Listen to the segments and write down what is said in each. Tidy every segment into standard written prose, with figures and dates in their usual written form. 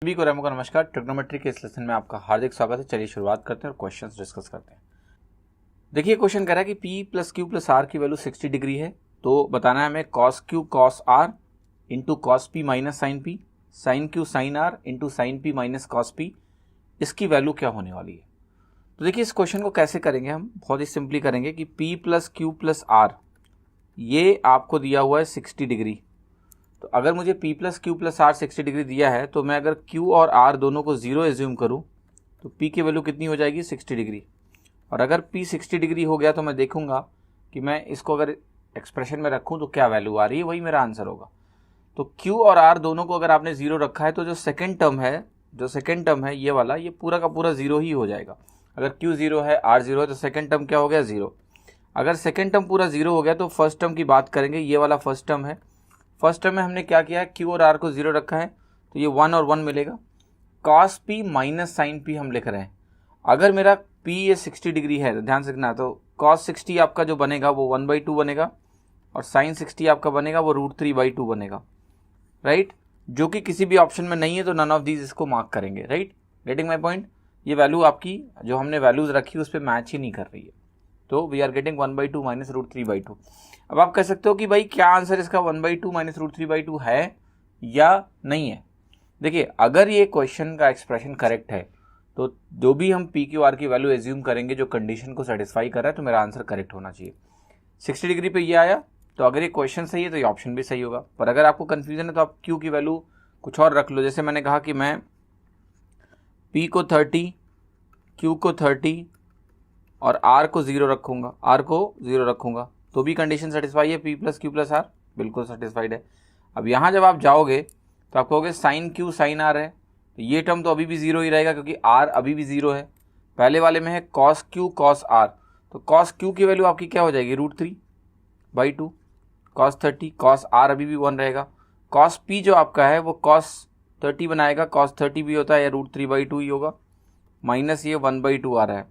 सभी को रेमो का नमस्कार। ट्रिग्नोमेट्री के इस लेसन में आपका हार्दिक स्वागत है। चलिए शुरुआत करते हैं और क्वेश्चंस डिस्कस करते हैं। देखिए क्वेश्चन कह रहा है कि P plus Q plus R की वैल्यू 60 डिग्री है, तो बताना है हमें cos Q cos R into cos P minus sine P, sine Q sine R into sine P minus cos P, इसकी वैल्यू क्या होने वाली है। तो देखिए इस क्वेश्चन को कैसे करेंगे हम, बहुत ही सिंपली करेंगे कि P plus Q plus R ये आपको दिया हुआ है 60 डिग्री। तो अगर मुझे P plus Q plus R 60 degree दिया है तो मैं अगर Q और R दोनों को 0 एज्यूम करूं तो P की वैल्यू कितनी हो जाएगी 60 डिग्री। और अगर P 60 डिग्री हो गया तो मैं देखूंगा कि मैं इसको अगर एक्सप्रेशन में रखूं तो क्या वैल्यू आ रही है, वही मेरा आंसर होगा। तो Q और R दोनों को अगर आपने 0 रखा है तो जो सेकेंड टर्म है ये वाला, ये पूरा का पूरा 0 ही हो जाएगा। अगर Q 0 है R 0 है तो सेकेंड टर्म क्या हो गया 0। अगर सेकेंड टर्म पूरा 0 हो गया तो फर्स्ट टर्म की बात करेंगे, ये वाला फर्स्ट टर्म है। फर्स्ट टर्म में हमने क्या किया है, Q और R को 0 रखा है तो ये 1 और 1 मिलेगा। cos P minus sine P हम लिख रहे हैं। अगर मेरा P ये 60 डिग्री है तो ध्यान से रखना, तो cos 60 आपका जो बनेगा वो 1/2 बनेगा और sin 60 आपका बनेगा वो √3/2 बनेगा, राइट। जो कि किसी भी ऑप्शन में नहीं है तो नन ऑफ दीज इसको मार्क करेंगे, राइट। Getting my point. ये वैल्यू आपकी जो हमने वैल्यूज रखी उस पर मैच ही नहीं कर रही है, तो वी आर गेटिंग 1/2 माइनस √3/2। अब आप कह सकते हो कि भाई क्या आंसर इसका 1/2 माइनस √3/2 है या नहीं है। देखिए अगर ये क्वेश्चन का एक्सप्रेशन करेक्ट है तो जो भी हम पी क्यू आर की वैल्यू एज्यूम करेंगे जो कंडीशन को सेटिस्फाई कर रहा है तो मेरा आंसर करेक्ट होना चाहिए। 60 डिग्री पे ये आया तो अगर ये क्वेश्चन सही है तो ये ऑप्शन भी सही होगा। पर अगर आपको कन्फ्यूजन है तो आप क्यू की वैल्यू कुछ और रख लो। जैसे मैंने कहा कि मैं पी को 30, क्यू को 30 और R को 0 रखूंगा तो भी कंडीशन सेटिस्फाई है। P plus Q plus R बिल्कुल सेटिस्फाइड है। अब यहाँ जब आप जाओगे तो आप कहोगे साइन Q साइन R है, तो ये टर्म तो अभी भी 0 ही रहेगा क्योंकि R अभी भी 0 है। पहले वाले में है cos Q cos R, तो cos Q की वैल्यू आपकी क्या हो जाएगी √3/2, cos 30 cos R अभी भी 1 रहेगा। cos P जो आपका है वो cos 30 बनाएगा, cos 30 भी होता है या √3/2 ही होगा, माइनस ये 1/2 आ रहा है,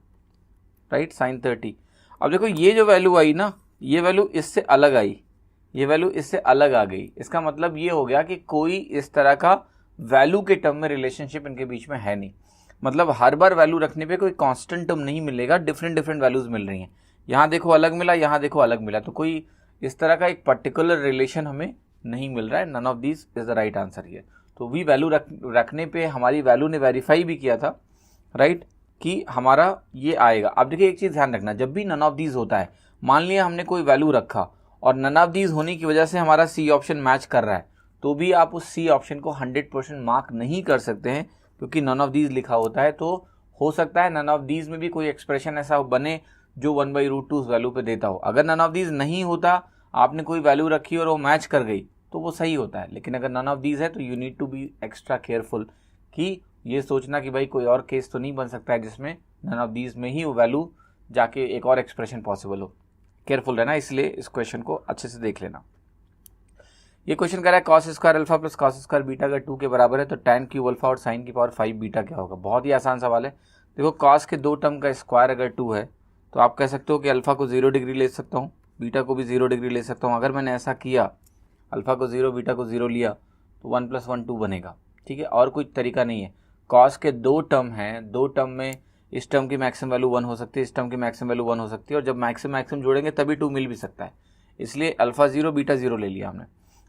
राइट, साइन 30। अब देखो ये जो वैल्यू आई ना, ये वैल्यू इससे अलग आई, ये वैल्यू इससे अलग आ गई। इसका मतलब ये हो गया कि कोई इस तरह का वैल्यू के टर्म में रिलेशनशिप इनके बीच में है नहीं। मतलब हर बार वैल्यू रखने पे कोई कांस्टेंट टर्म नहीं मिलेगा, डिफरेंट वैल्यूज मिल रही हैं। यहाँ देखो अलग मिला, यहाँ देखो अलग मिला, तो कोई इस तरह का एक पर्टिकुलर रिलेशन हमें नहीं मिल रहा है। None of this is the right answer here. तो वी वैल्यू रखने पे हमारी वैल्यू ने वेरीफाई भी किया था, राइट, कि हमारा ये आएगा। अब देखिए एक चीज़ ध्यान रखना, जब भी नन ऑफ दीज होता है, मान लिया हमने कोई वैल्यू रखा और नन ऑफ दीज होने की वजह से हमारा सी ऑप्शन मैच कर रहा है, तो भी आप उस सी ऑप्शन को 100% मार्क नहीं कर सकते हैं क्योंकि नन ऑफ दीज लिखा होता है। तो हो सकता है नन ऑफ दीज में भी कोई एक्सप्रेशन ऐसा बने जो 1/√2 उस वैल्यू पे देता हो। अगर नन ऑफ दीज नहीं होता, आपने कोई वैल्यू रखी और वो मैच कर गई तो वो सही होता है। लेकिन अगर नन ऑफ दीज है तो you need to be extra careful कि ये सोचना कि भाई कोई और केस तो नहीं बन सकता है जिसमें नन ऑफ दीज में ही वो वैल्यू जाके एक और एक्सप्रेशन पॉसिबल हो। केयरफुल रहना, इसलिए इस क्वेश्चन को अच्छे से देख लेना। ये क्वेश्चन कह रहा है cos square alpha plus cos square beta अगर 2 के बराबर है तो tan क्यूब अल्फा और sin की पावर 5 बीटा क्या होगा। बहुत ही आसान सवाल है। देखो cos के 2 टर्म का स्क्वायर अगर 2 है तो आप कह सकते हो कि अल्फा को 0 डिग्री ले सकता हूँ, बीटा को भी 0 डिग्री ले सकता हूँ। अगर मैंने ऐसा किया, अल्फा को 0 बीटा को 0 लिया तो 1 + 1 2 बनेगा, ठीक है। और कोई तरीका नहीं है। cos के 2 टर्म हैं, 2 टर्म में इस टर्म की मैक्सिमम वैल्यू 1 हो सकती है, इस टर्म की मैक्सिमम वैल्यू 1 हो सकती है, और जब मैक्सिमम जोड़ेंगे तभी 2 मिल भी सकता है। इसलिए अल्फा 0 बीटा 0 ले लिया हमने।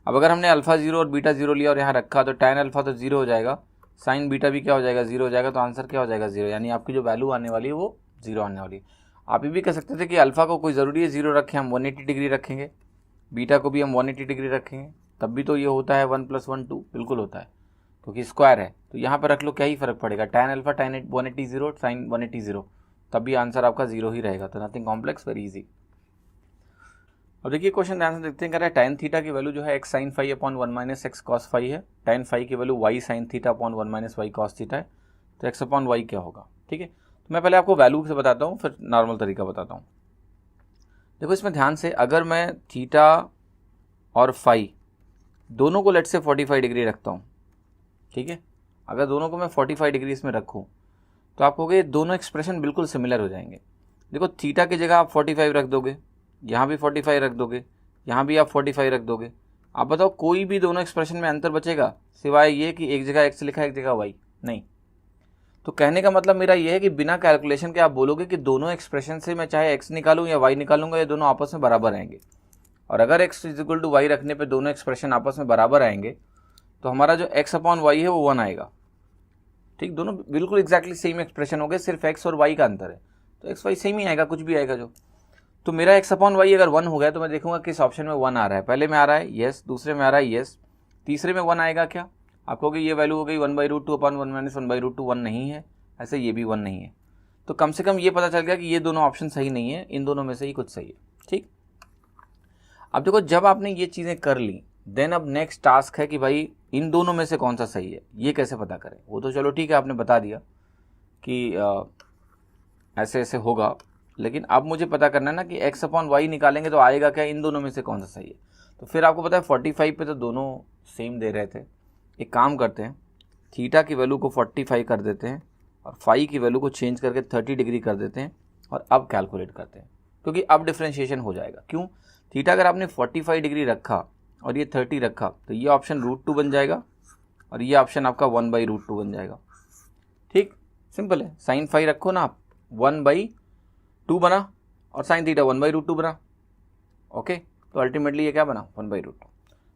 अब अगर हमने अल्फा 0 और बीटा 0 लिया और यहाँ रखा तो tan अल्फा तो 0 हो जाएगा, साइन बीटा भी क्या हो जाएगा 0 हो जाएगा, तो आंसर क्या हो जाएगा 0। यानी आपकी जो वैल्यू आने वाली है वो 0 आने वाली है। आप ये भी कह सकते थे कि अल्फा को कोई ज़रूरी है 0 रखें, हम 180 डिग्री रखेंगे, बीटा को भी हम 180 डिग्री रखेंगे, तब भी तो ये होता है 1 + 1 2 बिल्कुल होता है क्योंकि स्क्वायर है। तो यहाँ पर रख लो, क्या ही फर्क पड़ेगा, tan अल्फा tan 180 0 साइन 180 0, तब भी आंसर आपका 0 ही रहेगा। तो नथिंग कॉम्प्लेक्स, वेरी इजी। अब देखिए क्वेश्चन ध्यान से देखते हैं। कह रहा है tan थीटा की वैल्यू जो है x sin phi upon 1 - x cos phi है, tan phi की value y sin theta upon 1 - y cos theta है, तो x अपॉन y क्या होगा, ठीक है। तो मैं पहले आपको वैल्यू से बताता हूँ फिर नॉर्मल तरीका बताता हूँ। देखो इसमें ध्यान से, अगर मैं थीटा और फाई दोनों को लेट से 45 डिग्री रखता हूँ, ठीक है, अगर दोनों को मैं 45 डिग्री इसमें रखूँ तो आप कहोगे दोनों एक्सप्रेशन बिल्कुल सिमिलर हो जाएंगे। देखो थीटा की जगह आप 45 रख दोगे, यहाँ भी 45 रख दोगे, यहाँ भी आप 45 रख दोगे, आप बताओ कोई भी दोनों एक्सप्रेशन में अंतर बचेगा सिवाय ये कि एक जगह x लिखा है एक जगह y? नहीं। तो कहने का मतलब मेरा ये है कि बिना कैलकुलेशन के आप बोलोगे कि दोनों एक्सप्रेशन से मैं चाहे x निकालूं या y निकालूंगा, ये दोनों आपस में बराबर आएंगे। और अगर x इक्वल टू वाई रखने पे दोनों एक्सप्रेशन आपस में बराबर आएंगे तो हमारा जो x अपॉन वाई है वो 1 आएगा। ठीक, दोनों बिल्कुल एग्जैक्टली सेम एक्सप्रेशन हो गए, सिर्फ x और y का अंतर है। तो x y सेम ही आएगा, कुछ भी आएगा जो। तो मेरा x अपॉन वाई अगर 1 हो गया तो मैं देखूंगा किस ऑप्शन में 1 आ रहा है। पहले में आ रहा है यस, दूसरे में आ रहा है यस, तीसरे में 1 आएगा क्या? आप कहोगे ये वैल्यू हो गई 1/√2 अपॉन 1 माइनस 1/√2, 1 नहीं है, ऐसे ये भी 1 नहीं है। तो कम से कम ये पता चल गया कि ये दोनों ऑप्शन सही नहीं है, इन दोनों में से ही कुछ सही है। ठीक, अब देखो जब आपने ये चीज़ें कर ली देन अब नेक्स्ट टास्क है कि भाई इन दोनों में से कौन सा सही है, ये कैसे पता करें। वो तो चलो ठीक है, आपने बता दिया कि ऐसे ऐसे होगा, लेकिन अब मुझे पता करना है ना कि x अपॉन वाई निकालेंगे तो आएगा क्या, इन दोनों में से कौन सा सही है। तो फिर आपको पता है 45 पे तो दोनों सेम दे रहे थे। एक काम करते हैं, थीटा की वैल्यू को 45 कर देते हैं और फाई की वैल्यू को चेंज करके 30 डिग्री कर देते हैं और अब कैलकुलेट करते हैं, क्योंकि अब डिफ्रेंशिएशन हो जाएगा। क्यों? थीटा अगर आपने 45 डिग्री रखा और ये 30 रखा तो ये ऑप्शन √2 बन जाएगा और ये ऑप्शन आपका 1/√2 बन जाएगा। ठीक, सिंपल है। साइन फाई रखो ना आप, 1/2 बना और साइन थीटा 1/√2 बना। ओके, तो अल्टीमेटली ये क्या बना 1/√2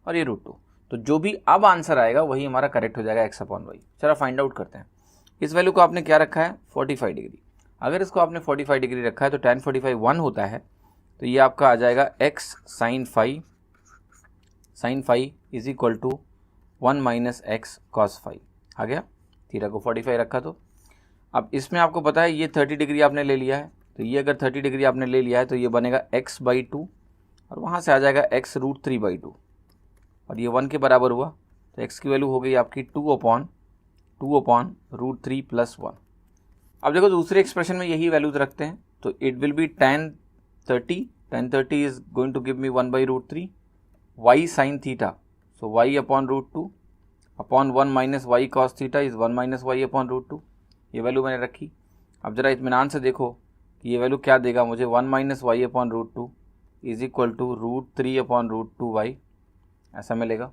और ये √2। तो जो भी अब आंसर आएगा वही हमारा करेक्ट हो जाएगा x अपॉन वाई। चलो फाइंड आउट करते हैं। इस वैल्यू को आपने क्या रखा है 45 डिग्री। अगर इसको आपने 45 डिग्री रखा है तो tan 45 1 होता है, तो ये आपका आ जाएगा x sine phi is equal to 1 minus x cos phi. आ गया, थीटा को 45 रखा। तो अब इसमें आपको पता है ये 30 डिग्री आपने ले लिया है, तो ये अगर 30 डिग्री आपने ले लिया है तो ये बनेगा x/2 और वहाँ से आ जाएगा x √3/2 और ये 1 के बराबर हुआ तो x की वैल्यू हो गई आपकी 2 अपॉन √3 + 1। अब देखो दूसरे एक्सप्रेशन में यही वैल्यूज रखते हैं तो it will be tan 30 is going to give me 1/√3 y sin theta, so y upon √2 upon 1 minus y cos theta is 1 minus y upon √2। ये वैल्यू मैंने रखी। अब जरा इत्मीनान से देखो कि ये वैल्यू क्या देगा मुझे, 1 minus y upon √2 is equal to √3 upon √2y, ऐसा मिलेगा।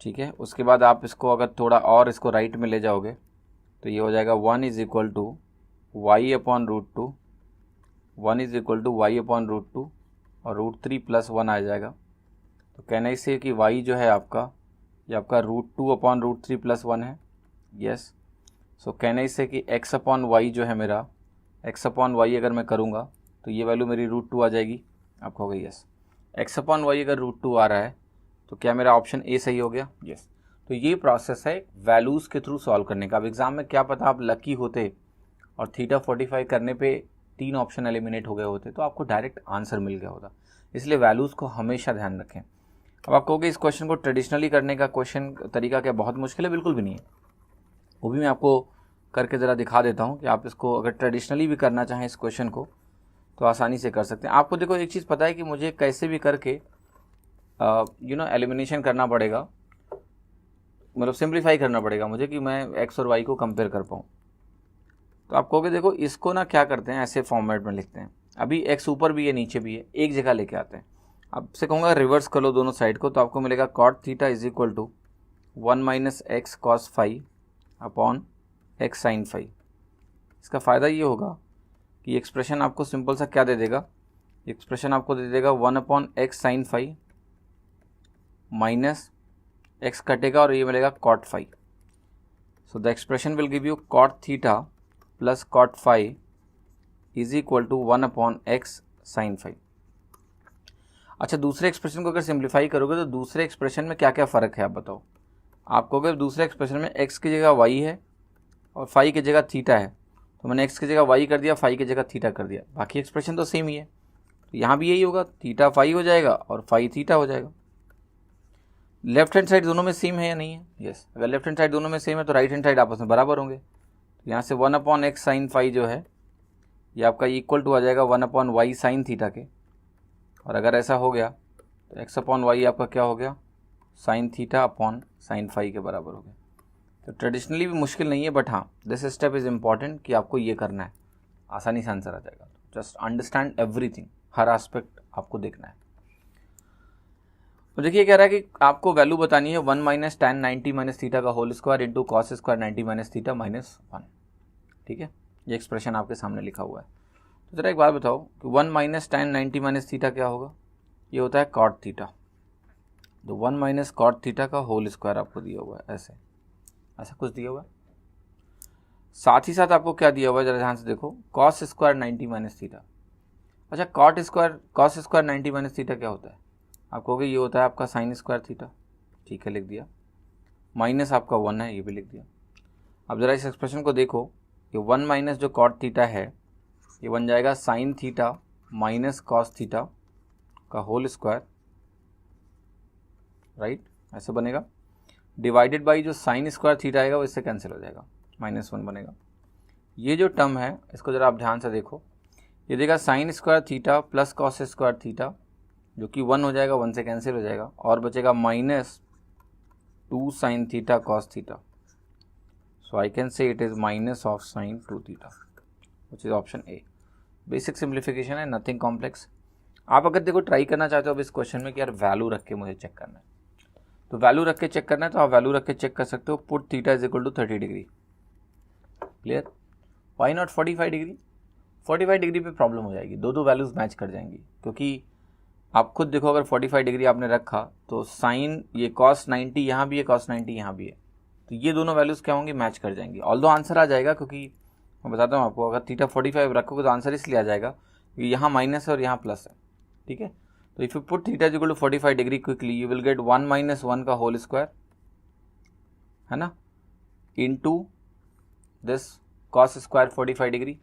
ठीक है, उसके बाद आप इसको अगर थोड़ा और इसको राइट में ले जाओगे तो ये हो जाएगा 1 is equal to y upon √2, 1 is equal to y upon √2 और √3 + 1 आ जाएगा। तो कहना इससे कि y जो है आपका ये आपका √2 अपॉन √3 + 1 है। यस, सो कहना इससे कि x अपॉन वाई जो है मेरा, x अपॉन वाई अगर मैं करूँगा तो ये वैल्यू मेरी √2 आ जाएगी। आपको हो गई यस, x अपॉन वाई अगर √2 आ रहा है तो क्या मेरा ऑप्शन ए सही हो गया? यस। तो ये प्रोसेस है वैल्यूज़ के थ्रू सॉल्व करने का। अब एग्ज़ाम में क्या पता आप लकी होते और थीटा 45 करने पे 3 ऑप्शन एलिमिनेट हो गए होते तो आपको डायरेक्ट आंसर मिल गया होता। इसलिए वैल्यूज़ को हमेशा ध्यान रखें। अब आप कहोगे इस क्वेश्चन को ट्रेडिशनली करने का क्वेश्चन तरीका क्या बहुत मुश्किल है? बिल्कुल भी नहीं है, वो भी मैं आपको करके ज़रा दिखा देता हूँ कि आप इसको अगर ट्रेडिशनली भी करना चाहें इस क्वेश्चन को तो आसानी से कर सकते हैं। आपको देखो एक चीज़ पता है कि मुझे कैसे भी करके एलिमिनेशन करना पड़ेगा, मतलब सिंप्लीफाई करना पड़ेगा मुझे कि मैं x और y को कंपेयर कर पाऊँ। तो आप कहोगे देखो इसको ना क्या करते हैं, ऐसे फॉर्मेट में लिखते हैं। अभी x ऊपर भी है नीचे भी है, एक जगह लेके आते हैं। आपसे कहूँगा रिवर्स कर लो दोनों साइड को, तो आपको मिलेगा cot theta is equal to 1 minus x cos phi upon x sine phi. इसका फ़ायदा ये होगा कि एक्सप्रेशन आपको सिंपल सा क्या दे देगा, एक्सप्रेशन आपको दे देगा 1 upon x sine phi minus x कटेगा और ये मिलेगा cot phi. So the expression will give you cot theta plus cot phi is equal to 1 upon x sine phi. अच्छा, दूसरे एक्सप्रेशन को अगर सिंप्लीफाई करोगे तो दूसरे एक्सप्रेशन में क्या क्या फ़र्क है आप बताओ। आप कहोगे दूसरे एक्सप्रेशन में x की जगह y है और फाई की जगह थीटा है, तो मैंने x की जगह y कर दिया, फाई की जगह थीटा कर दिया। बाकी एक्सप्रेशन तो सेम ही है, तो यहाँ भी यही होगा, थीटा फाई हो जाएगा और फाई थीटा हो जाएगा। लेफ्ट हैंड साइड दोनों में सेम है या नहीं है? यस, अगर लेफ्ट हैंड साइड दोनों में सेम है तो राइट हैंड साइड आपस में बराबर होंगे। तो यहाँ से 1 अपॉन x साइन फाई जो है ये आपका इक्वल टू आ जाएगा 1 अपॉन वाई साइन थीटा के। और अगर ऐसा हो गया तो x अपॉन वाई आपका क्या हो गया, sine theta upon sine phi के बराबर हो गया। तो ट्रेडिशनली भी मुश्किल नहीं है, बट हाँ दिस स्टेप इज़ इम्पॉर्टेंट कि आपको ये करना है, आसानी से आंसर आ जाएगा। जस्ट अंडरस्टैंड एवरीथिंग, हर एस्पेक्ट आपको देखना है। तो देखिए कह रहा है कि आपको वैल्यू बतानी है 1 माइनस tan 90 माइनस थीटा का whole square into cos square 90 minus theta minus 1। ठीक है, ये एक्सप्रेशन आपके सामने लिखा हुआ है। तो जरा एक बात बताओ कि 1 माइनस tan 90 माइनस थीटा क्या होगा? ये होता है कॉट थीटा। तो 1 माइनस कॉट थीटा का होल स्क्वायर आपको दिया हुआ है, ऐसे ऐसा कुछ दिया हुआ है। साथ ही साथ आपको क्या दिया हुआ है, जरा ध्यान से देखो, कॉस स्क्वायर 90 माइनस थीटा। अच्छा, कॉस स्क्वायर 90 माइनस थीटा क्या होता है? आप कहोगे ये होता है आपका साइन स्क्वायर थीटा। ठीक है, लिख दिया। माइनस आपका 1 है, ये भी लिख दिया। अब जरा इस एक्सप्रेशन को देखो, ये 1 माइनस जो कॉट थीटा है ये बन जाएगा sine theta minus cos theta का होल स्क्वायर, राइट, ऐसे बनेगा। डिवाइडेड बाई जो साइन स्क्वायर थीटा आएगा वो इससे कैंसिल हो जाएगा, -1 बनेगा। ये जो टर्म है इसको जरा आप ध्यान से देखो, ये देगा sine square theta plus cos square theta, जो कि 1 हो जाएगा, 1 से कैंसिल हो जाएगा, और बचेगा -2 sine theta cos theta. So I can say it is minus of sine 2 theta, which is option A. Basic simplification है, नथिंग कॉम्प्लेक्स। आप अगर देखो ट्राई करना चाहते हो अब इस क्वेश्चन में कि यार वैल्यू रख के मुझे चेक करना है, तो वैल्यू रख के चेक करना है तो आप वैल्यू रख के चेक कर सकते हो। Put theta is equal to 30 degree. Clear? Why not 45 degree? 45 degree पे प्रॉब्लम हो जाएगी, दो वैल्यूज मैच कर जाएंगी, क्योंकि आप खुद देखो अगर 45 डिग्री आपने रखा तो साइन ये cos 90 यहाँ भी है, cos 90 यहाँ भी है, तो ये दोनों वैल्यूज़ क्या होंगी, मैच कर जाएंगी। ऑल्दो आंसर आ जाएगा, क्योंकि मैं बताता हूँ आपको, अगर थीटा 45 रखोगे तो आंसर इसलिए आ जाएगा कि यहाँ माइनस है और यहाँ प्लस है। ठीक है, तो if you put theta is equal to 45 degree quickly you will get 1 minus 1 का होल स्क्वायर, है ना, into this cos square 45 degree,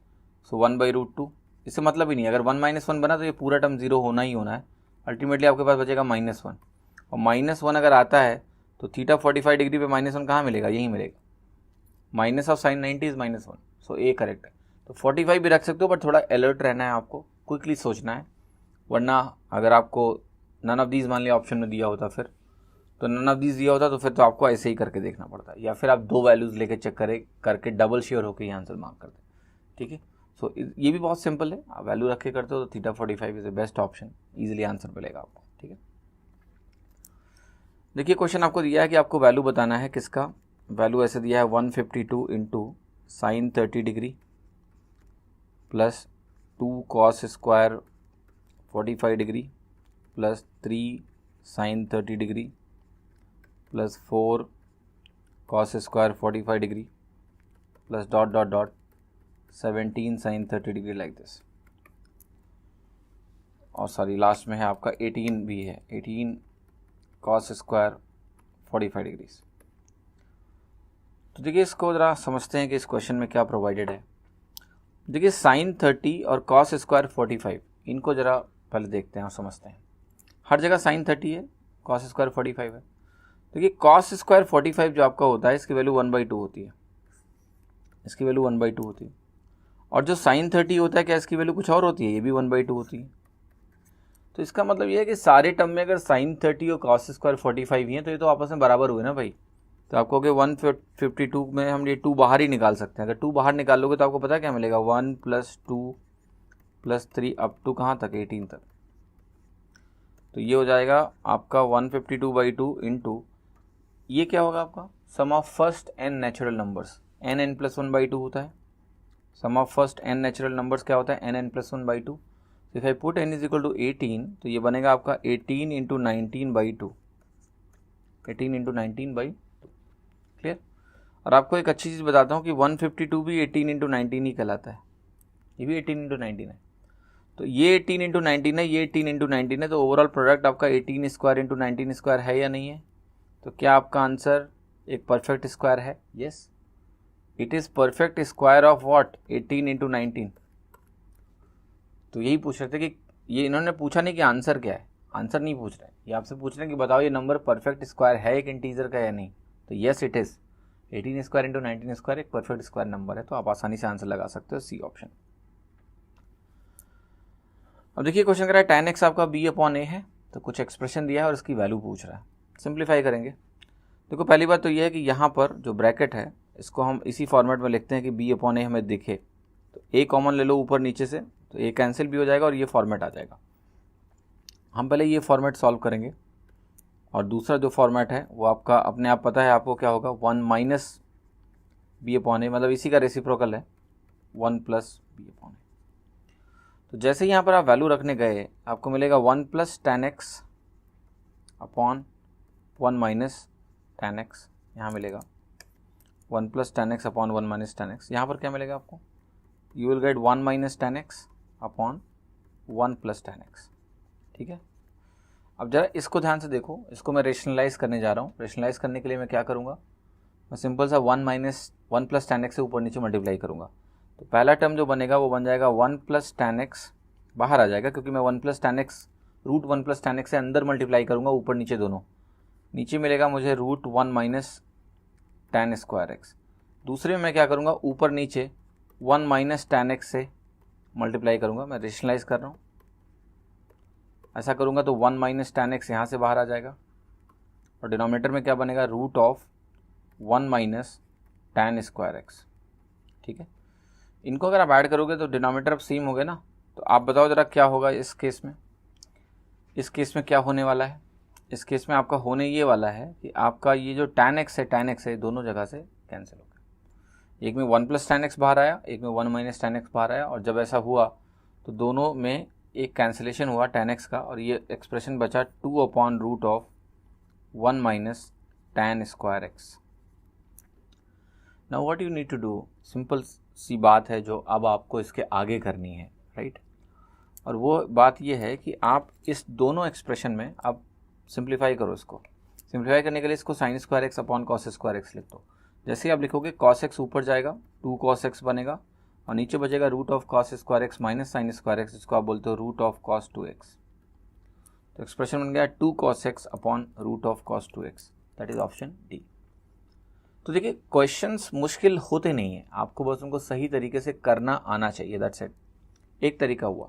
so 1/√2। इससे मतलब ही नहीं, अगर 1 माइनस 1 बना तो ये पूरा टर्म जीरो होना ही होना है। अल्टीमेटली आपके पास बचेगा -1, और -1 अगर आता है तो थीटा 45 डिग्री पे -1 कहाँ मिलेगा, यहीं मिलेगा। Minus of sine 90 is -1, so A correct है। तो 45 भी रख सकते हो, बट थोड़ा अलर्ट रहना है आपको, क्विकली सोचना है, वरना अगर आपको नन ऑफ दीज मान लिया ऑप्शन में दिया होता, फिर तो नन ऑफ दीज दिया होता तो फिर तो आपको ऐसे ही करके देखना पड़ता, या फिर आप दो वैल्यूज़ लेके चेक करके डबल श्योर होकर ये आंसर मार्क करते। ठीक है, सो ये भी बहुत सिंपल है, आप वैल्यू रख के करते हो तो theta 45 is the best option, easily answer मिलेगा आपको। ठीक है, देखिए क्वेश्चन आपको दिया है कि आपको वैल्यू बताना है किसका। वैल्यू ऐसे दिया है 152 into sine 30 degree plus 2 cos square 45 degree plus 3 sine 30 degree plus 4 cos square 45 degree plus dot dot dot 17 sine 30 degree like this. और सॉरी लास्ट में है आपका 18 भी है, 18 कॉस स्क्वायर 45 डिग्रीज। तो देखिए इसको ज़रा समझते हैं कि इस क्वेश्चन में क्या प्रोवाइडेड है। देखिए साइन 30 और कॉस स्क्वायर 45, इनको ज़रा पहले देखते हैं और समझते हैं। हर जगह साइन 30 है, कॉस स्क्वायर 45 है। देखिए कॉस स्क्वायर 45 जो आपका होता है इसकी वैल्यू 1/2 होती है, इसकी वैल्यू 1/2 होती है। और जो साइन 30 होता है क्या इसकी वैल्यू कुछ और होती है, ये भी 1/2 होती है। तो इसका मतलब ये है कि सारे टर्म में अगर साइन 30 और कॉस स्क्वायर 45 ही है तो ये तो आपस में बराबर हुए ना भाई। तो आपको कि 152 में हम ये 2 बाहर ही निकाल सकते हैं। अगर 2 बाहर निकाल लोगे तो आपको पता क्या मिलेगा, 1 + 2 + 3 अप टू कहाँ तक, 18 तक। तो ये हो जाएगा आपका 152/2 इंटू ये क्या होगा आपका sum of first n natural numbers, n +1/2 होता है। Sum of first n natural numbers क्या होता है, n +1/2। If I put n = 18 तो ये बनेगा आपका 18 × 19/2, 18 × 19/2। क्लियर? और आपको एक अच्छी चीज़ बताता हूँ कि 152 भी 18 × 19 ही कहलाता है, ये भी 18 × 19 है। तो ये 18 × 19 है, ये 18 × 19 है, तो ओवरऑल प्रोडक्ट आपका 18 स्क्वायर × 19 स्क्वायर है या नहीं है। तो क्या आपका आंसर एक परफेक्ट स्क्वायर है? Yes, it is perfect square of what, 18 × 19। तो यही पूछ रहे थे कि ये इन्होंने पूछा नहीं कि आंसर क्या है, आंसर नहीं पूछ रहे, ये आपसे पूछ रहे हैं कि बताओ ये नंबर परफेक्ट स्क्वायर है एक इंटीजर का या नहीं। तो yes it is, 18 square × 19 square एक परफेक्ट स्क्वायर नंबर है, तो आप आसानी से आंसर लगा सकते हो, सी ऑप्शन। अब देखिए क्वेश्चन कर रहा है tan x आपका b/a है, तो कुछ एक्सप्रेशन दिया है और इसकी वैल्यू पूछ रहा है। सिंप्लीफाई करेंगे। देखो पहली बात तो ये है कि यहाँ पर जो ब्रैकेट है इसको हम इसी फॉर्मेट में लिखते हैं कि b/a हमें दिखे, तो a कॉमन ले लो ऊपर नीचे से, तो a कैंसिल भी हो जाएगा और ये फॉर्मेट आ जाएगा। हम पहले ये फॉर्मेट सॉल्व करेंगे और दूसरा जो फॉर्मेट है वो आपका अपने आप पता है आपको क्या होगा, 1 माइनस बी अपॉन ए, मतलब इसी का रेसिप्रोकल है 1 प्लस बी अपॉन ए। तो जैसे ही यहाँ पर आप वैल्यू रखने गए आपको मिलेगा 1 plus tan x upon 1 minus tan x, यहाँ मिलेगा 1 plus tan x upon 1 minus tan x। यहाँ पर क्या मिलेगा आपको, you will get 1 minus tan x upon 1 plus tan x। ठीक है, अब जरा इसको ध्यान से देखो, इसको मैं रेशनलाइज करने जा रहा हूँ। रेशनलाइज करने के लिए मैं क्या करूँगा, मैं सिंपल सा 1 प्लस tan x से ऊपर नीचे मल्टीप्लाई करूँगा। तो पहला टर्म जो बनेगा वो बन जाएगा 1 प्लस tan x, बाहर आ जाएगा क्योंकि मैं 1 plus tan x root 1 plus tan x से अंदर मल्टीप्लाई करूँगा, ऊपर नीचे दोनों। नीचे मिलेगा मुझे root 1 minus tan square x। दूसरे में मैं क्या करूँगा, ऊपर नीचे 1 माइनस tan x से मल्टीप्लाई करूँगा। मैं रेशनलाइज कर रहा हूँ, ऐसा करूँगा तो 1 माइनस tan x यहाँ से बाहर आ जाएगा और डिनोमिनेटर में क्या बनेगा, root of 1 minus tan square x। ठीक है, इनको अगर आप ऐड करोगे तो डिनोमिनेटर अब सेम हो गए ना। तो आप बताओ ज़रा क्या होगा इस केस में। इस केस में क्या होने वाला है, इस केस में आपका होने ये वाला है कि आपका ये जो tan x है दोनों जगह से कैंसिल हो गया। एक में 1 प्लस tan x बाहर आया, एक में 1 माइनस tan x बाहर आया, और जब ऐसा हुआ तो दोनों में एक कैंसिलेशन हुआ tan x का, और ये एक्सप्रेशन बचा 2 upon root of 1 minus tan square x। Now what you need to do, simple सी बात है जो अब आपको इसके आगे करनी है, राइट। और वो बात ये है कि आप इस दोनों एक्सप्रेशन में अब सिंप्लीफाई करो। इसको सिंप्लीफाई करने के लिए इसको sign square x upon cos square x लिख दो। जैसे ही आप लिखोगे cos x ऊपर जाएगा, 2 cos x बनेगा, और नीचे बचेगा root of cos square x minus sine square x, जिसको आप बोलते हो रूट ऑफ cos 2x। तो एक्सप्रेशन बन गया 2 cos x upon root of cos 2x, that is option D. तो देखिए क्वेश्चंस मुश्किल होते नहीं हैं, आपको बस उनको सही तरीके से करना आना चाहिए, दैट्स इट। एक तरीका हुआ।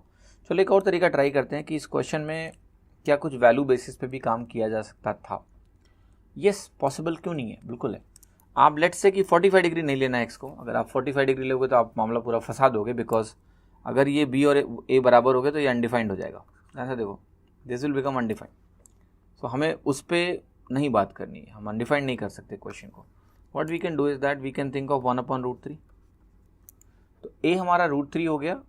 चलो एक और तरीका ट्राई करते हैं कि इस क्वेश्चन में क्या कुछ वैल्यू बेसिस पे भी काम किया जा सकता था। यस, पॉसिबल क्यों नहीं है, बिल्कुल है। आप लेट्स से कि 45 डिग्री नहीं लेना है एक्स को। अगर आप 45 डिग्री लोगे तो आप मामला पूरा फंसा दोगे, बिकॉज अगर ये बी और ए बराबर हो गए तो ये अनडिफाइंड हो जाएगा। ऐसा देखो, दिस विल बिकम अनडिफाइंड। सो हमें उस पर नहीं बात करनी है, हम अनडिफाइंड नहीं कर सकते क्वेश्चन को। What we can do is that we can think of 1 upon root 3। तो a हमारा रूट 3 हो गया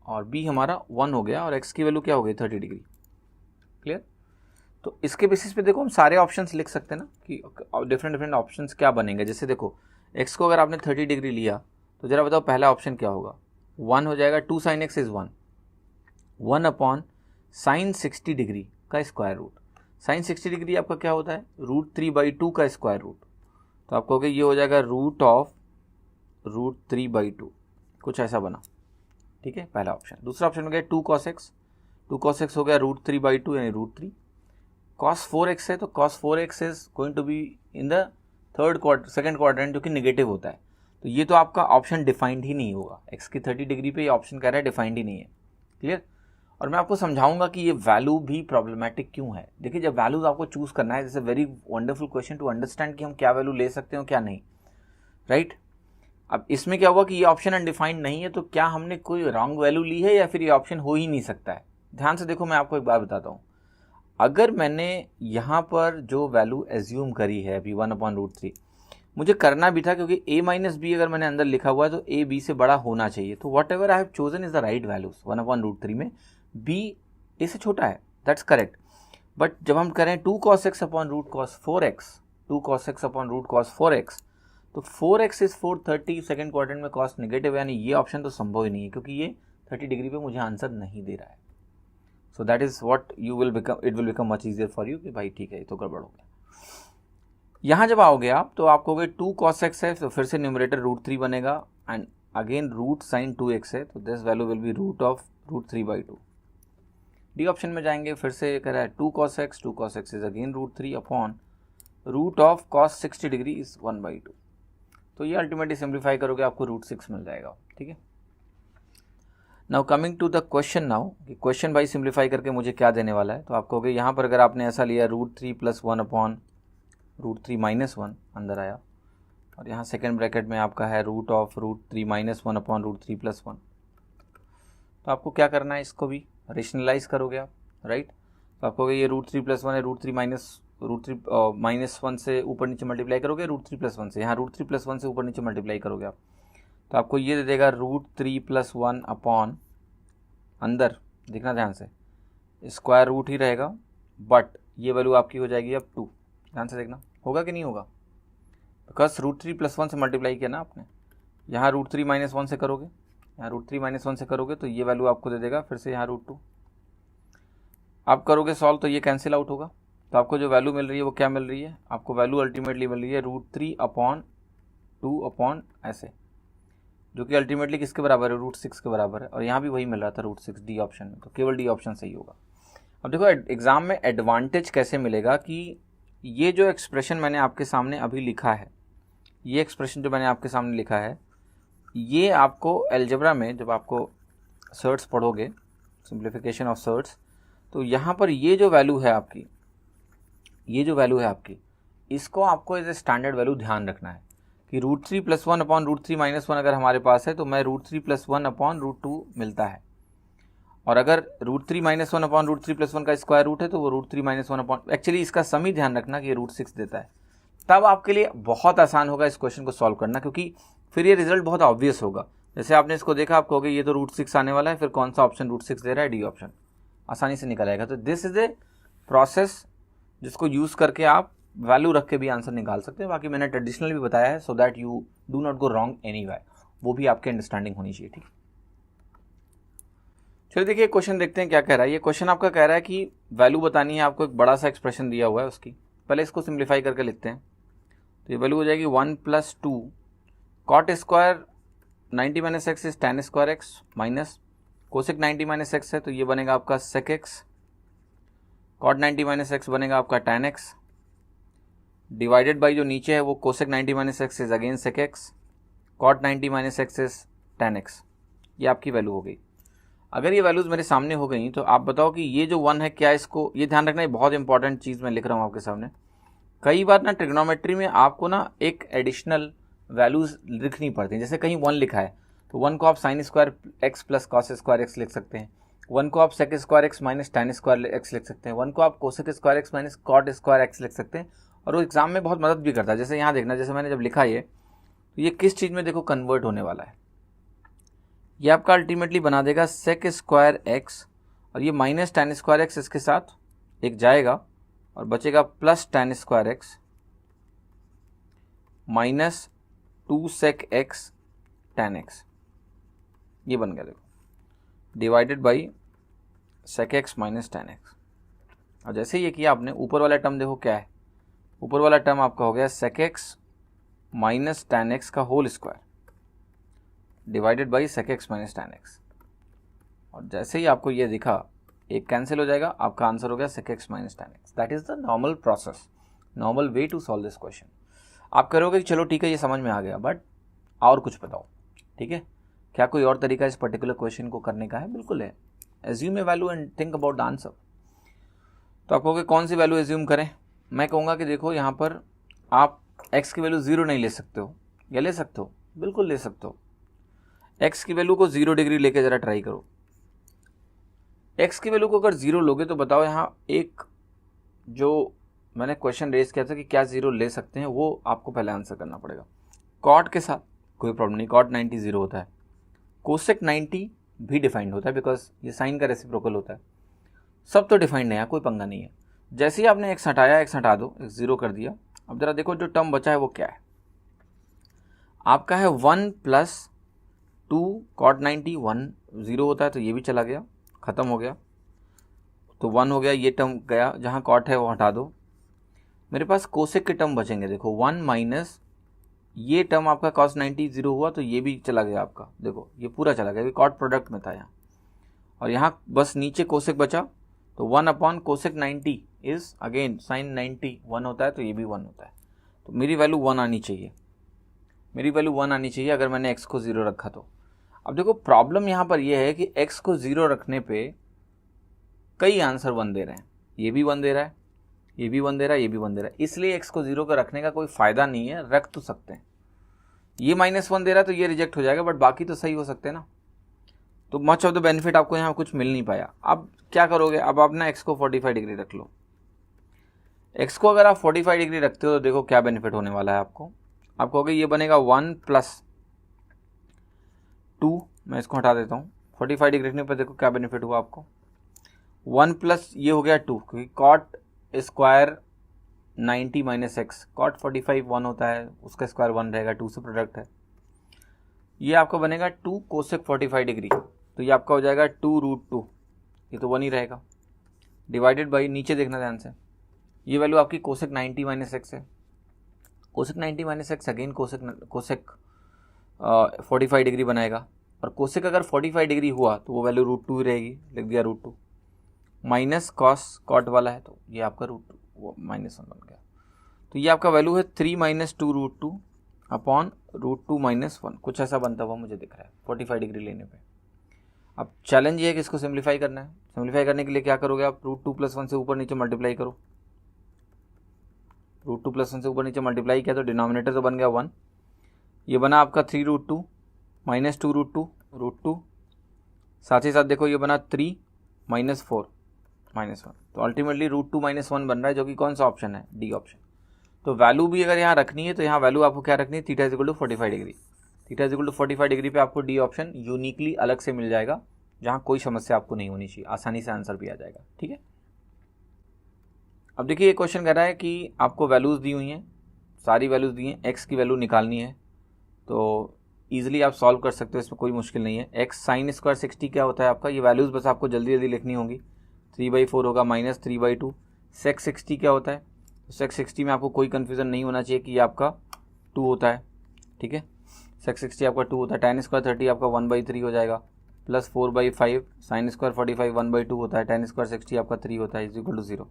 और b हमारा 1 हो गया, और x की वैल्यू क्या हो गई 30 डिग्री। क्लियर। तो इसके बेसिस पे देखो हम सारे ऑप्शंस लिख सकते हैं ना कि डिफरेंट ऑप्शंस क्या बनेंगे। जैसे देखो x को अगर आपने 30 डिग्री लिया तो जरा बताओ पहला ऑप्शन क्या होगा, 1 हो जाएगा। 2 साइन x इज 1 अपॉन साइन 60 डिग्री का स्क्वायर रूट। साइन 60 डिग्री आपका क्या होता है, रूट 3/2 का स्क्वायर रूट। तो आप कहोगे ये हो जाएगा रूट ऑफ रूट 3/2, कुछ ऐसा बना। ठीक है, पहला ऑप्शन। दूसरा ऑप्शन हो गया 2 cos x। 2 cos x हो गया रूट 3/2 यानी रूट 3। cos 4x है तो cos 4x is going to be in the second quadrant, जो कि निगेटिव होता है। तो ये तो आपका ऑप्शन डिफाइंड ही नहीं होगा। x की 30 डिग्री पे ये ऑप्शन कह रहा है डिफाइंड ही नहीं है। क्लियर। और मैं आपको समझाऊंगा कि ये वैल्यू भी प्रॉब्लमेटिक क्यों है। देखिए जब वैल्यूज आपको चूज करना है, जैसे very wonderful question to understand कि हम क्या वैल्यू ले सकते हो क्या नहीं, राइट। अब इसमें क्या हुआ कि ये ऑप्शन अनडिफाइंड नहीं है, तो क्या हमने कोई रॉन्ग वैल्यू ली है या फिर ये ऑप्शन हो ही नहीं सकता है। ध्यान से देखो, मैं आपको एक बात बताता हूँ। अगर मैंने यहाँ पर जो वैल्यू एज्यूम करी है अभी 1 अपॉन रूट 3, मुझे करना भी था क्योंकि a माइनस बी अगर मैंने अंदर लिखा हुआ है तो a b से बड़ा होना चाहिए। तो whatever I have chosen is the right values. 1 upon root 3 में b a से छोटा है, दैट्स करेक्ट। बट जब हम करें 2 cos x upon root cos 4x, 2 cos x upon root cos 4x, तो 4x इज 430, सेकेंड क्वाड्रेंट में cos negative है, यानी ये ऑप्शन तो संभव ही नहीं है क्योंकि ये 30 डिग्री पे मुझे आंसर नहीं दे रहा है। So that is what you will become, it will become much easier for you कि भाई ठीक है ये तो गड़बड़ हो गया। यहाँ जब आओगे आप तो आप कहोगे 2 cos x है, तो फिर से न्यूमरेटर रूट 3 बनेगा, and again root sine 2x है, तो this value will be root of root 3/2। D option में जाएंगे, फिर से कह रहा है 2 cos x is again root 3 upon root of cos 60 degree is 1/2। तो ये अल्टीमेटली सिंप्लीफाई करोगे आपको रूट 6 मिल जाएगा। ठीक है, now coming to the question. Now question भाई सिंप्लीफाई करके मुझे क्या देने वाला है, तो आप कहोगे यहाँ पर अगर आपने ऐसा लिया root 3 plus 1 upon root 3 minus 1 अंदर आया, और यहाँ सेकेंड ब्रैकेट में आपका है root of root 3 minus 1 upon root 3 plus 1। तो आपको क्या करना है, इसको भी रेशनलाइज करोगे आप, राइट। तो आप कहोगे ये रूट 3 प्लस 1 है, रूट 3 माइनस -1 से ऊपर नीचे मल्टीप्लाई करोगे √3 + 1 से, यहाँ √3 + 1 से ऊपर नीचे मल्टीप्लाई करोगे आप, तो आपको ये दे देगा √3 + 1 अपॉन, अंदर देखना ध्यान से, स्क्वायर रूट ही रहेगा, बट ये वैल्यू आपकी हो जाएगी अब 2। ध्यान से देखना होगा कि नहीं होगा, बिकॉज √3 + 1 से मल्टीप्लाई किया ना आपने, यहाँ √3 - 1 से करोगे, यहाँ √3 - 1 से करोगे तो ये वैल्यू आपको दे देगा फिर से यहाँ √2। आप करोगे सॉल्व तो ये कैंसिल आउट होगा, तो आपको जो वैल्यू मिल रही है वो क्या मिल रही है, आपको वैल्यू अल्टीमेटली मिल रही है √3/2 अपॉन ऐसे, जो कि अल्टीमेटली किसके बराबर है, √6 के बराबर है, और यहाँ भी वही मिल रहा था √6 डी ऑप्शन में, तो केवल डी ऑप्शन सही होगा। अब देखो एग्जाम में एडवांटेज कैसे मिलेगा कि ये जो एक्सप्रेशन मैंने आपके सामने अभी लिखा है, ये एक्सप्रेशन जो मैंने आपके सामने लिखा है, ये आपको एल्जेब्रा में जब आपको सर्ट्स पढ़ोगे, सिंप्लीफिकेशन ऑफ सर्ट्स, तो यहाँ पर ये जो वैल्यू है आपकी, ये जो वैल्यू है आपकी, इसको आपको एज ए स्टैंडर्ड वैल्यू ध्यान रखना है कि √3 + 1 अपॉन √3 - 1 अगर हमारे पास है तो मैं √3 + 1 अपॉन √2 मिलता है, और अगर √3 - 1 अपॉन √3 + 1 का स्क्वायर रूट है तो वो √3 - 1 अपॉन, एक्चुअली इसका सम ही ध्यान रखना कि ये √6 देता है, तब आपके लिए बहुत आसान होगा इस क्वेश्चन को सॉल्व करना, क्योंकि फिर ये रिजल्ट बहुत ऑब्वियस होगा। जैसे आपने इसको देखा, आप कहोगे ये तो √6 आने वाला है, फिर कौन सा ऑप्शन √6 दे रहा है, डी ऑप्शन, आसानी से निकल आएगा। तो दिस इज ए प्रोसेस जिसको यूज़ करके आप वैल्यू रख के भी आंसर निकाल सकते हैं। बाकी मैंने ट्रेडिशनल भी बताया है, so that you do not go wrong anywhere, वो भी आपके अंडरस्टैंडिंग होनी चाहिए, ठीक। चलिए देखिए क्वेश्चन देखते हैं क्या कह रहा है। ये क्वेश्चन आपका कह रहा है कि वैल्यू बतानी है, आपको एक बड़ा सा एक्सप्रेशन दिया हुआ है उसकी, पहले इसको सिंप्लीफाई करके लिखते हैं। तो ये वैल्यू हो जाएगी 1 + 2 cot square 90 - x is tan square x minus cosec 90 - x है तो ये बनेगा आपका sec x, cot 90 - x बनेगा आपका tan x, डिवाइडेड बाई जो नीचे है वो cosec 90 - x is again sec x, cot 90 - x is tan x। ये आपकी वैल्यू हो गई। अगर ये वैल्यूज़ मेरे सामने हो गई तो आप बताओ कि ये जो 1 है क्या इसको, ये ध्यान रखना, ये बहुत इंपॉर्टेंट चीज़ मैं लिख रहा हूँ आपके सामने। कई बार ना ट्रिग्नोमेट्री में आपको ना एक एडिशनल वैल्यूज़ लिखनी पड़ती हैं, जैसे कहीं 1 लिखा है तो 1 को आप sin square x plus cos square x लिख सकते हैं, 1 को आप sec square x minus tan square x लिख सकते हैं, 1 को आप cosec square x minus cot square x लिख सकते हैं, और वो एग्जाम में बहुत मदद भी करता है। जैसे यहाँ देखना, जैसे मैंने जब लिखा ये, तो ये किस चीज़ में देखो कन्वर्ट होने वाला है, ये आपका अल्टीमेटली बना देगा सेक स्क्वायर x, और ये माइनस tan स्क्वायर x इसके साथ एक जाएगा और बचेगा plus tan square x minus 2 sec x tan x, ये बन गया देखो, divided by sec x minus tan x। और जैसे ये किया आपने, ऊपर वाला टर्म देखो क्या है, ऊपर वाला टर्म आपका हो गया sec x minus tan x का whole square divided by sec x minus tan x, और जैसे ही आपको ये दिखा, एक कैंसिल हो जाएगा, आपका आंसर हो गया sec x minus tan x। That is the normal process, normal way to solve this question. आप करोगे कि चलो ठीक है ये समझ में आ गया, बट और कुछ बताओ, ठीक है, क्या कोई और तरीका इस पर्टिकुलर क्वेश्चन को करने का है? बिल्कुल है, assume A value and think about the answer. तो आप कहोगे कौन सी वैल्यू एज्यूम करें? मैं कहूँगा कि देखो यहाँ पर आप x की वैल्यू 0 नहीं ले सकते हो, या ले सकते हो, बिल्कुल ले सकते हो। x की वैल्यू को 0 डिग्री लेके ज़रा ट्राई करो। x की वैल्यू को अगर 0 लोगे तो बताओ, यहाँ एक जो मैंने क्वेश्चन रेज किया था कि क्या 0 ले सकते हैं, वो आपको पहले आंसर करना पड़ेगा। कॉट के साथ कोई प्रॉब्लम नहीं, कॉट 90 0 होता है, कोसेक 90 भी डिफाइंड होता है, बिकॉज ये साइन का रेसिप्रोकल होता है, सब तो डिफाइंड है, कोई पंगा नहीं है। जैसे ही आपने x हटाया, x हटा दो, x 0 कर दिया। अब जरा देखो जो टर्म बचा है वो क्या है, आपका है 1 + 2 cot 90, 1 0 होता है तो ये भी चला गया, ख़त्म हो गया, तो 1 हो गया, ये टर्म गया, जहाँ कॉट है वो हटा दो। मेरे पास कोसेक के टर्म बचेंगे, देखो 1 माइनस ये टर्म आपका cos 90 0 हुआ तो ये भी चला गया आपका, देखो ये पूरा चला गया, ये कॉट प्रोडक्ट में था यहाँ, और यहाँ बस नीचे कोसेक बचा, तो 1 upon cosec 90 is again sine 90 1 होता है तो ये भी 1 होता है, तो मेरी वैल्यू 1 आनी चाहिए, मेरी वैल्यू 1 आनी चाहिए अगर मैंने x को 0 रखा तो। अब देखो प्रॉब्लम यहाँ पर यह है कि x को 0 रखने पे कई आंसर 1 दे रहे हैं, ये भी 1 दे रहा है, ये भी 1 दे रहा है, ये भी 1 दे रहा है, इसलिए x को 0 का रखने का कोई फ़ायदा नहीं है, रख तो सकते हैं। ये -1 दे रहा है तो ये रिजेक्ट हो जाएगा, बट बाकी तो सही हो सकते हैं ना, तो मच ऑफ द बेनिफिट आपको यहाँ कुछ मिल नहीं पाया। अब क्या करोगे, अब आप ना x को 45 डिग्री रख लो, एक्स को अगर आप 45 डिग्री रखते हो तो देखो क्या बेनिफिट होने वाला है आपको कहोगे ये बनेगा 1 + 2, मैं इसको हटा देता हूँ। 45 डिग्री रखने पर देखो क्या बेनिफिट हुआ आपको, 1 प्लस ये हो गया 2, क्योंकि कॉट स्क्वायर 90 - x, कॉट 45 1 होता है, उसका स्क्वायर 1 रहेगा, 2 से प्रोडक्ट है। ये आपका बनेगा 2 कोसेक 45 डिग्री, तो ये आपका हो जाएगा 2√2, ये तो 1 ही रहेगा, डिवाइडेड बाई, नीचे देखना ध्यान से, ये वैल्यू आपकी कोसेक 90 - x है। Cosec 90 - x again cosec 45 degree बनाएगा, और कोसेक अगर 45 डिग्री हुआ तो वो वैल्यू √2 ही रहेगी, लिख दिया √2, माइनस कॉस कॉट वाला है तो ये आपका √2 वो -1 बन गया। तो ये आपका वैल्यू है 3 - 2√2 अपॉन √2 - 1, कुछ ऐसा बनता हुआ मुझे दिख रहा है 45 डिग्री लेने पे। अब चैलेंज ये है कि इसको सिंप्लीफाई करना है। सिंप्लीफाई करने के लिए क्या करोगे आप, √2 + 1 से ऊपर नीचे मल्टीप्लाई करो, √2 + 1 से ऊपर नीचे मल्टीप्लाई किया तो डिनोमिनेटर तो बन गया 1, ये बना आपका 3√2 - 2√2, साथ ही साथ देखो ये बना 3 - 4 - 1, तो अल्टीमेटली √2 - 1 बन रहा है, जो कि कौन सा ऑप्शन है, डी ऑप्शन। तो वैल्यू भी अगर यहाँ रखनी है तो यहाँ वैल्यू आपको क्या रखनी है, थीटा = 45 डिग्री, थीटा = 45 डिग्री पे आपको डी ऑप्शन यूनिकली अलग से मिल जाएगा, जहाँ कोई समस्या आपको नहीं होनी चाहिए, आसानी से आंसर भी आ जाएगा। ठीक है, अब देखिए ये क्वेश्चन कह रहा है कि आपको वैल्यूज़ दी हुई हैं, सारी वैल्यूज़ दी हैं, एक्स की वैल्यू निकालनी है, तो ईजिली आप सॉल्व कर सकते हो, इसमें कोई मुश्किल नहीं है। एक्स साइन स्क्वायर 60 क्या होता है आपका, ये वैल्यूज़ बस आपको जल्दी जल्दी लिखनी होंगी, 3/4 होगा -3/2। सेक 60 क्या होता है, सेक 60 में आपको कोई कन्फ्यूज़न नहीं होना चाहिए कि ये आपका 2 होता है। ठीक है, सेक 60 आपका 2 होता है। tan स्क्वायर 30 आपका 1/3 हो जाएगा, प्लस 4/5, साइन स्क्वायर 45 1/2 होता है, tan स्क्वायर 60 आपका 3 होता है, = 0।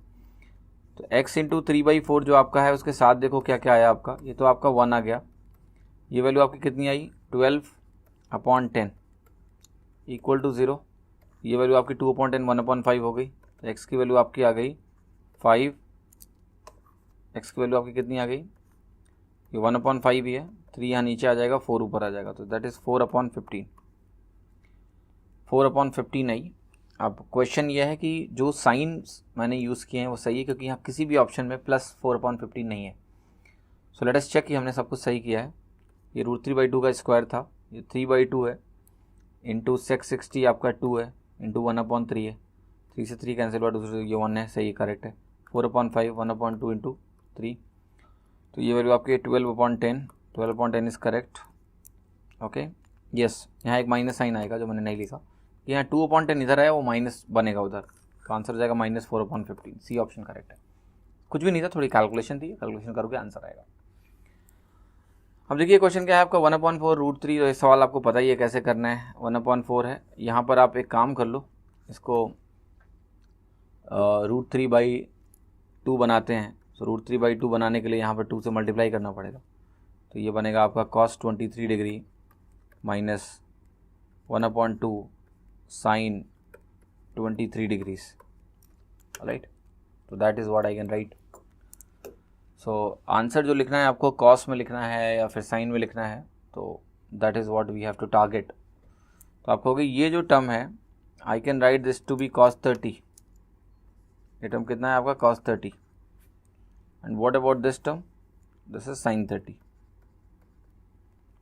तो x × 3/4 जो आपका है उसके साथ देखो क्या क्या आया आपका, ये तो आपका 1 आ गया, ये वैल्यू आपकी कितनी आई, 12/10 = 0, ये वैल्यू आपकी 2/10 1/5 हो गई, तो x की वैल्यू आपकी आ गई 5, x की वैल्यू आपकी कितनी आ गई, ये 1/5 ही है, 3 यहाँ नीचे आ जाएगा, 4 ऊपर आ जाएगा, तो दैट इज़ 4/15, 4/15 आई। अब क्वेश्चन ये है कि जो साइंस मैंने यूज़ किए हैं वो सही है, क्योंकि यहाँ किसी भी ऑप्शन में +4/15 नहीं है। सो लेट अस चेक कि हमने सब कुछ सही किया है। ये √3/2 का स्क्वायर था, ये 3/2 है, इंटू सेक 60 आपका 2 है, इंटू 1/3 है, 3 से 3 कैंसिल हुआ, दूसरे ये 1 है, सही करेक्ट है। 4/5 1/2 इंटू 3, तो ये वैल्यू आपकी 12/10, 12/10 इज़ करेक्ट। ओके, यस, यहाँ एक माइनस साइन आएगा जो मैंने नहीं लिखा, यहाँ 2/10 इधर आया, वो माइनस बनेगा उधर, तो आंसर हो जाएगा -4/15, सी ऑप्शन करेक्ट है। कुछ भी नहीं था, थोड़ी कैलकुलेशन थी, कैलकुलेशन करोगे आंसर आएगा। अब देखिए क्वेश्चन क्या है आपका, 1/4 √3, तो इस सवाल आपको पता ही है कैसे करना है, 1/4 है। यहाँ पर आप एक काम कर लो, इसको √3/2 बनाते हैं, तो √3/2 बनाने के लिए यहाँ पर 2 से मल्टीप्लाई करना पड़ेगा, तो ये बनेगा आपका cos 23 degree minus 1/2 sine 23 degrees, right, तो that is what I can write. So answer जो लिखना है आपको कॉस में लिखना है या फिर साइन में लिखना है, तो that is what we have to target. तो आप कहोगे ये जो टर्म है, I can write this to be cos 30, ये टर्म कितना है आपका cos 30, and what about this term, this is sin 30,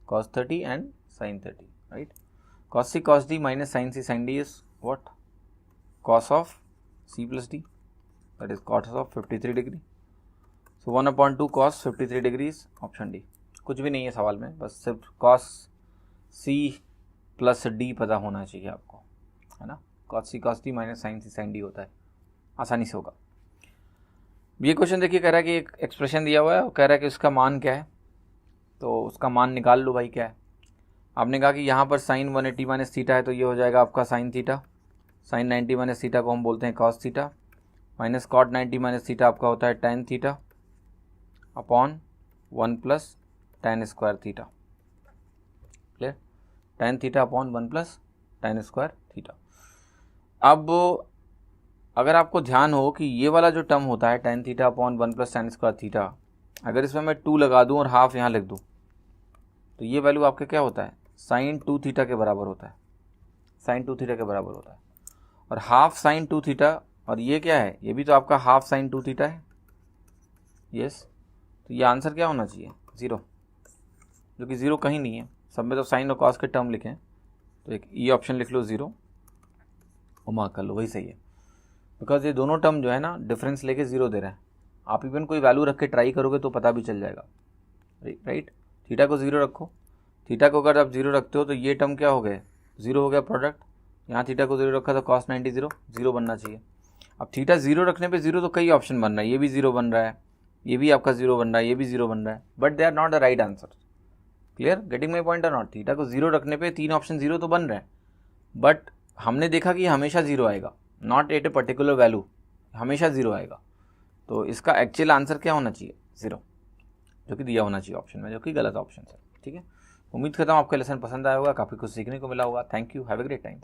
cos 30 and sin 30, right. cos c cos d minus sin c sin d is what, cos of c plus d, that is cos of 53 degree. So 1/2 cos 53 degrees, option D. कुछ भी नहीं है सवाल में, बस सिर्फ cos c plus d पता होना चाहिए आपको, है ना। cos c cos d minus sin c sin d होता है, आसानी से होगा। ये क्वेश्चन देखिए, कह रहा है कि एक एक्सप्रेशन दिया हुआ है और कह रहा है कि उसका मान क्या है, तो उसका मान निकाल लो भाई क्या है। आपने कहा कि यहाँ पर sin 180 माइनस थीटा है, तो ये हो जाएगा आपका sin theta, sin 90 minus theta को हम बोलते हैं cos theta, minus cot 90 minus theta आपका होता है tan theta upon 1 plus tan square theta, clear, tan theta upon 1 plus tan square theta. अब अगर आपको ध्यान हो कि ये वाला जो टर्म होता है tan theta upon 1 plus tan square theta, अगर इसमें मैं 2 लगा दूँ और हाफ यहाँ लिख दूँ, तो ये वैल्यू आपके क्या होता है, sin 2 थीटा के बराबर होता है, sin 2 थीटा के बराबर होता है। और हाफ sin 2 थीटा, और ये क्या है, ये भी तो आपका हाफ sin 2 थीटा है, यस, तो ये आंसर क्या होना चाहिए? 0, जो कि 0 कहीं नहीं है, सब में तो साइन और कॉस के टर्म लिखे हैं, तो एक ये ऑप्शन लिख लो 0 और मार्क कर लो, वही सही है। बिकॉज ये दोनों टर्म जो है ना डिफरेंस लेके 0 दे रहे हैं। आप इवन कोई वैल्यू रख के ट्राई करोगे तो पता भी चल जाएगा, राइट। थीटा को 0 रखो, थीटा को अगर आप 0 रखते हो तो ये टर्म क्या हो गए? 0 हो गया प्रोडक्ट। यहाँ थीटा को 0 रखा तो कॉस 90 0 बनना चाहिए। अब थीटा 0 रखने पे 0 तो कई ऑप्शन बन रहा है, ये भी 0 बन रहा है, ये भी आपका 0 बन रहा है, ये भी 0 बन रहा है, but they are not the right answer. Clear, getting my point और नॉट? थीटा को 0 रखने पे 3 ऑप्शन 0 तो बन रहे हैं, बट हमने देखा कि हमेशा 0 आएगा, not at a particular value, हमेशा 0 आएगा। तो इसका एक्चुअल आंसर क्या होना चाहिए? 0, जो कि दिया होना चाहिए ऑप्शन में, जो कि गलत ऑप्शन है। ठीक है, उम्मीद करता हूँ आपका लेसन पसंद आया होगा, काफ़ी कुछ सीखने को मिला होगा। Thank you, have a great time.